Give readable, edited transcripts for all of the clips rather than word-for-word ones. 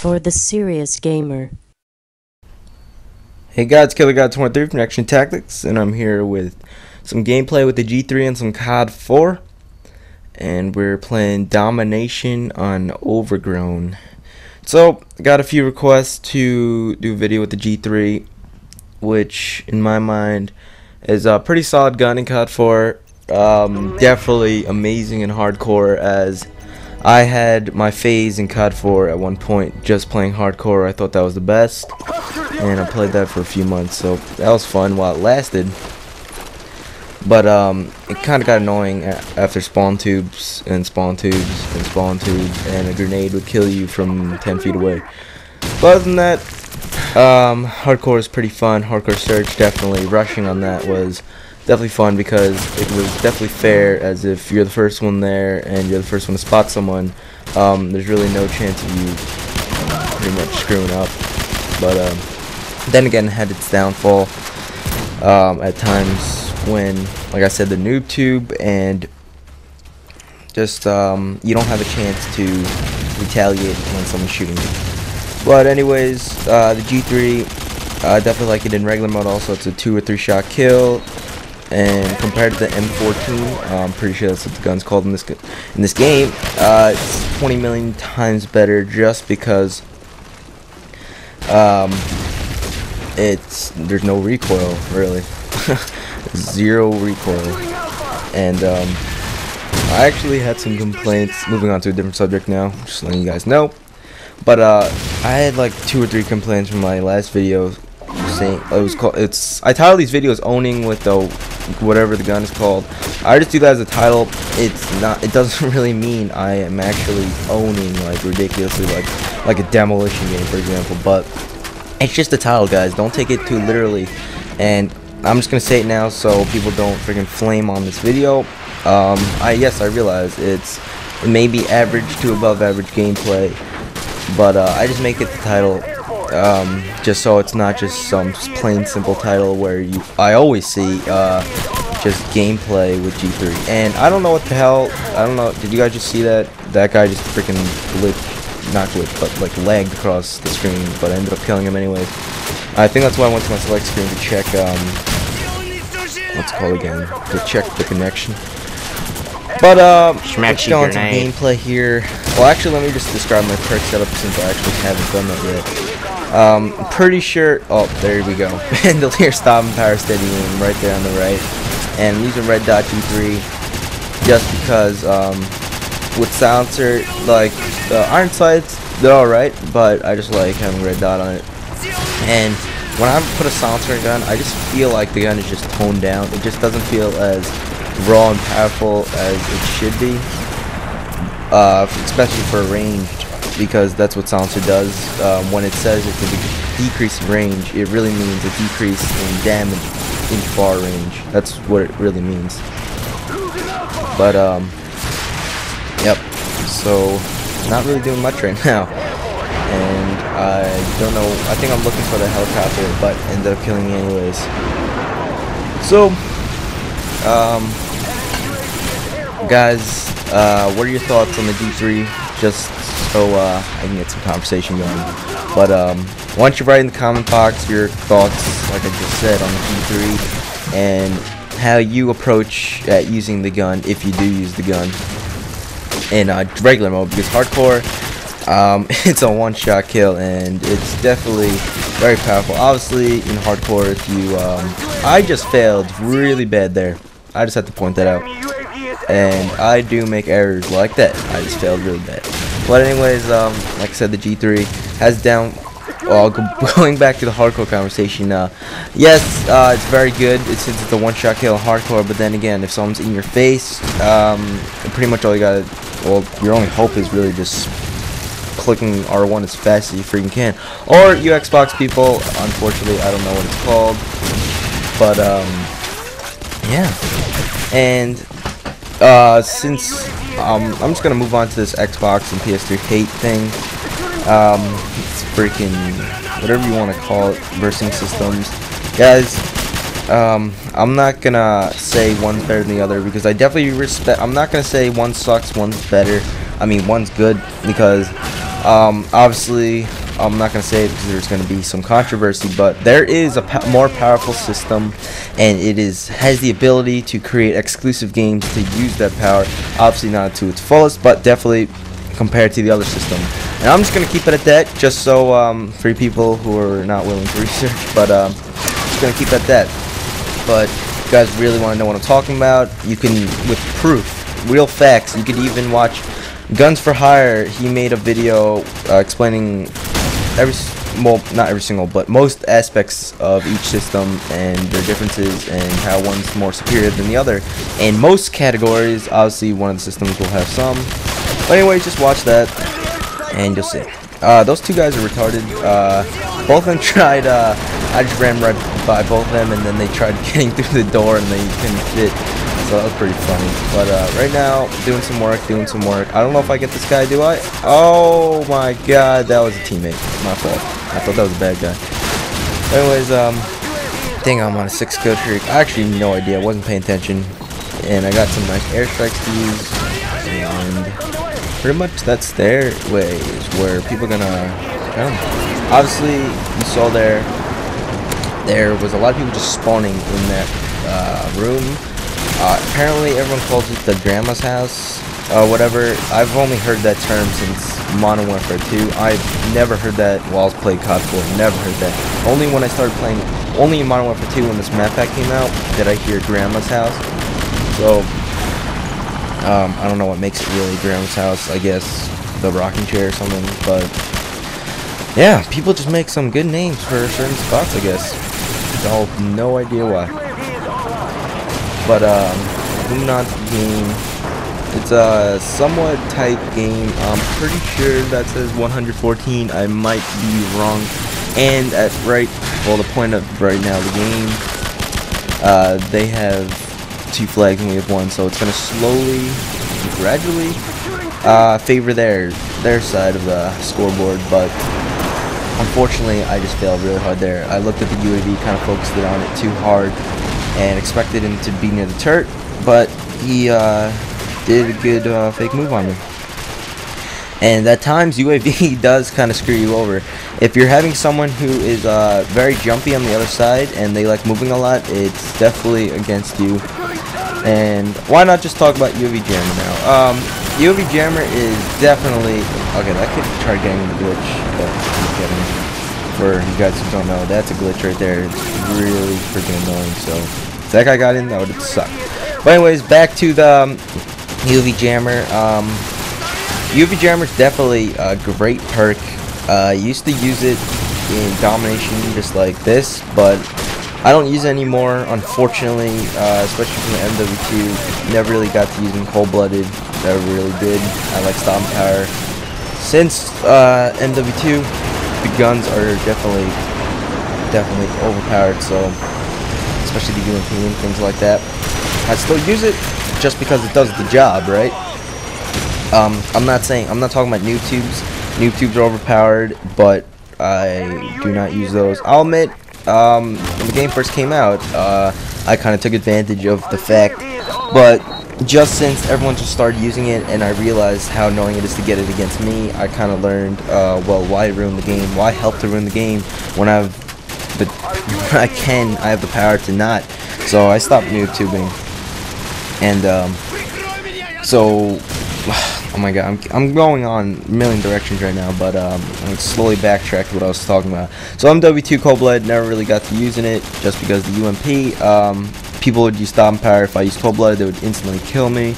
for the serious gamer. Hey guys, killergod23 from Action Tactics, and I'm here with some gameplay with the G3 and some COD 4, and we're playing Domination on Overgrown. So, I got a few requests to do a video with the G3, which in my mind is a pretty solid gun in COD 4. Definitely amazing and hardcore, as I had my phase in COD 4 at one point just playing hardcore. I thought that was the best, and I played that for a few months, so that was fun while it lasted. But it kind of got annoying after spawn tubes and spawn tubes and spawn tubes, and a grenade would kill you from 10 feet away. But other than that, hardcore is pretty fun. Hardcore search, definitely. Rushing on that was definitely fun because it was definitely fair, as if you're the first one there and you're the first one to spot someone, there's really no chance of you pretty much screwing up. But then again, it had its downfall at times when, like I said, the noob tube, and just you don't have a chance to retaliate when someone's shooting you. But anyways, the G3, I definitely like it in regular mode. Also, it's a 2 or 3 shot kill, and compared to the M14, I'm pretty sure that's what the gun's called in this game, it's 20 million times better, just because there's no recoil, really. Zero recoil. And I actually had some complaints. Moving on to a different subject now, just letting you guys know. But I had like 2 or 3 complaints from my last video saying I title these videos owning with the whatever the gun is called. I just do that as a title. It doesn't really mean I am actually owning like ridiculously like a demolition game, for example. But it's just a title, guys. Don't take it too literally. And I'm just gonna say it now so people don't freaking flame on this video. Yes, I realize it may be average to above average gameplay, but I just make it the title just so it's not just some plain simple title where I always see just gameplay with G3. And I don't know what the hell, I don't know, did you guys just see that? That guy just freaking glitched, not glitched, but like lagged across the screen, but I ended up killing him anyways. I think that's why I went to my select screen to check, what's it called again? To check the connection. But, let's go into gameplay here. Well, actually, let me just describe my perk setup since I actually haven't done that yet. I'm pretty sure, oh, there we go. Bandolier, stop, and power steady aim right there on the right. And I'm using red dot G3 just because, with silencer, like, the iron sights, they're alright, but I just like having red dot on it. And when I put a silencer in a gun, I just feel like the gun is just toned down. It just doesn't feel as raw and powerful as it should be, especially for ranged, because that's what silencer does. When it says it's a decrease in range, it really means a decrease in damage in far range. That's what it really means. But yep, so not really doing much right now. And I don't know, I think I'm looking for the helicopter, but ended up killing me anyways. So, guys, what are your thoughts on the G3? Just so I can get some conversation going. But why don't you write in the comment box your thoughts, like I just said, on the G3, and how you approach using the gun, if you do use the gun, in regular mode, because hardcore, it's a one-shot kill, and it's definitely very powerful. Obviously, in hardcore, if you, I just failed really bad there. I just have to point that out. And I do make errors like that. I just failed really bad. But anyways, like I said, the G3 has going back to the hardcore conversation, yes, it's very good since it's a one-shot kill in hardcore, but then again, if someone's in your face, pretty much all you gotta, well, your only hope is really just clicking R1 as fast as you freaking can. Or you Xbox people, unfortunately, I don't know what it's called, but yeah. And since I'm just gonna move on to this Xbox and PS3 hate thing, it's freaking whatever you want to call it, versing systems, guys. I'm not gonna say one's better than the other, because I definitely respect. I'm not gonna say one sucks, one's better. I mean, one's good, because Obviously, I'm not going to say it because there's going to be some controversy, but there is a more powerful system, and it has the ability to create exclusive games to use that power. Obviously not to its fullest, but definitely compared to the other system. And I'm just going to keep it at that, just so for you people who are not willing to research, but just going to keep it at that. But if you guys really want to know what I'm talking about, you can, with proof, real facts, you could even watch Guns for Hire. He made a video explaining not every single, but most aspects of each system and their differences and how one's more superior than the other. In most categories, obviously one of the systems will have some. But anyway, just watch that and you'll see. Those two guys are retarded. Both of them tried, I just ran right by both of them and then they tried getting through the door and they couldn't fit. So that was pretty funny. But right now, doing some work. I don't know if I get this guy, do I? Oh my god, that was a teammate. My fault. I thought that was a bad guy. Anyways, I think I'm on a 6 kill streak. I actually have no idea. I wasn't paying attention. And I got some nice airstrikes to use. And pretty much that's their ways where people are gonna come. Obviously, you saw there was a lot of people just spawning in that room. Apparently everyone calls it the grandma's house, whatever. I've only heard that term since Modern Warfare 2. I've never heard that while I was playing COD 4. Never heard that. Only when I started playing, only in Modern Warfare 2 when this map pack came out, did I hear grandma's house. So, I don't know what makes it really grandma's house. I guess the rocking chair or something. But, yeah, people just make some good names for certain spots, I guess. I have no idea why. But moving on to the game, it's a somewhat tight game. I'm pretty sure that says 114. I might be wrong. And at the point of right now the game, they have 2 flags and we have 1, so it's gonna slowly, gradually favor their side of the scoreboard. But unfortunately, I just failed really hard there. I looked at the UAV, kind of focused it on it too hard, and expected him to be near the turret, but he did a good fake move on me. And at times UAV does kind of screw you over. If you're having someone who is very jumpy on the other side and they like moving a lot, it's definitely against you. And why not just talk about UAV Jammer now? UAV Jammer is definitely okay. That kid tried getting the glitch, but he's getting. For you guys who don't know, that's a glitch right there. It's really freaking annoying. So if that guy got in, that would have sucked. But anyways, back to the UV Jammer. UV Jammer is definitely a great perk. I used to use it in Domination just like this, but I don't use it anymore, unfortunately, especially from the MW2. Never really got to using Cold-Blooded. Never really did. I like Stomp Power. Since MW2, the guns are definitely overpowered, so especially the UMP and things like that. I still use it just because it does the job, right? I'm not talking about noob tubes. Noob tubes are overpowered, but I do not use those. I'll admit, when the game first came out, I kind of took advantage of the fact, but just since everyone just started using it and I realized how annoying it is to get it against me, I kind of learned, well, why ruin the game? Why help to ruin the game when I have the power to not? So I stopped noob tubing, and so, oh my god, I'm going on a million directions right now, but I'm slowly backtrack to what I was talking about. So MW2 Cold-Blooded, never really got to using it just because the UMP. People would use Stomp Power. If I used Cold-Blooded, they would instantly kill me.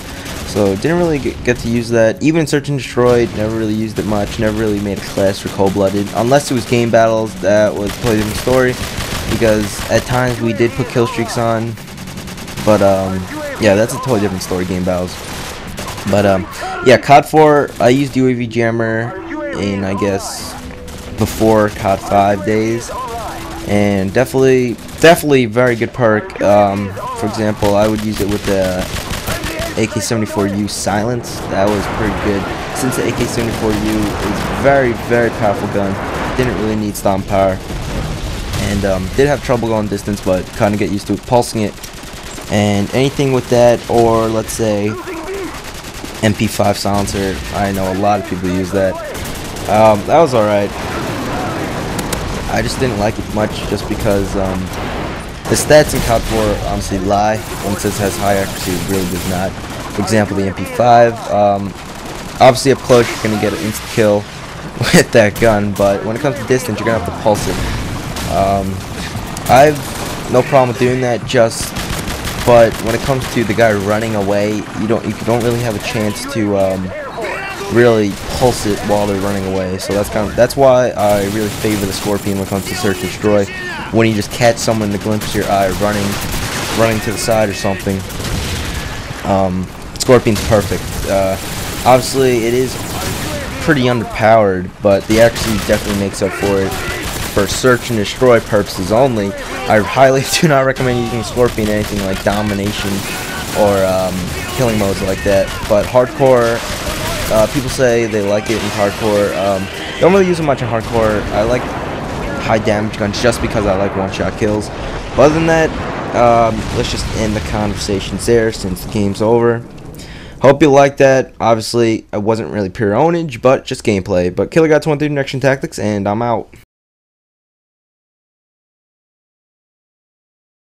So didn't really get to use that. Even Search and Destroy, never really used it much. Never really made a class for Cold-Blooded. Unless it was game battles, that was a totally different story. Because at times we did put kill streaks on. But yeah, that's a totally different story, game battles. But yeah, COD 4, I used UAV Jammer in, I guess, before COD 5 days. And definitely very good perk. For example, I would use it with the AK-74U Silence. That was pretty good. Since the AK-74U is a very powerful gun, didn't really need Stomp Power, and did have trouble going distance, but kind of get used to it, pulsing it. And anything with that, or let's say MP5 silencer, I know a lot of people use that. That was alright. I just didn't like it much just because the stats in COD 4 honestly lie. When it says it has high accuracy, it really does not. For example, the MP5. Obviously, up close, you're going to get an instant kill with that gun, but when it comes to distance, you're going to have to pulse it. I've no problem with doing that, but when it comes to the guy running away, you don't really have a chance to really pulse it while they're running away. So that's why I really favor the Scorpion when it comes to search and destroy. When you just catch someone in the glimpse of your eye running to the side or something, Scorpion's perfect. Obviously, it is pretty underpowered, but the accuracy definitely makes up for it. For search and destroy purposes only, I highly do not recommend using Scorpion in anything like domination or killing modes like that. But hardcore, people say they like it in hardcore. Don't really use it much in hardcore. I like high damage guns just because I like one-shot kills. But other than that, let's just end the conversations there since the game's over. Hope you like that. Obviously, it wasn't really pure ownage, but just gameplay. But killergod23 Action Tactics, and I'm out.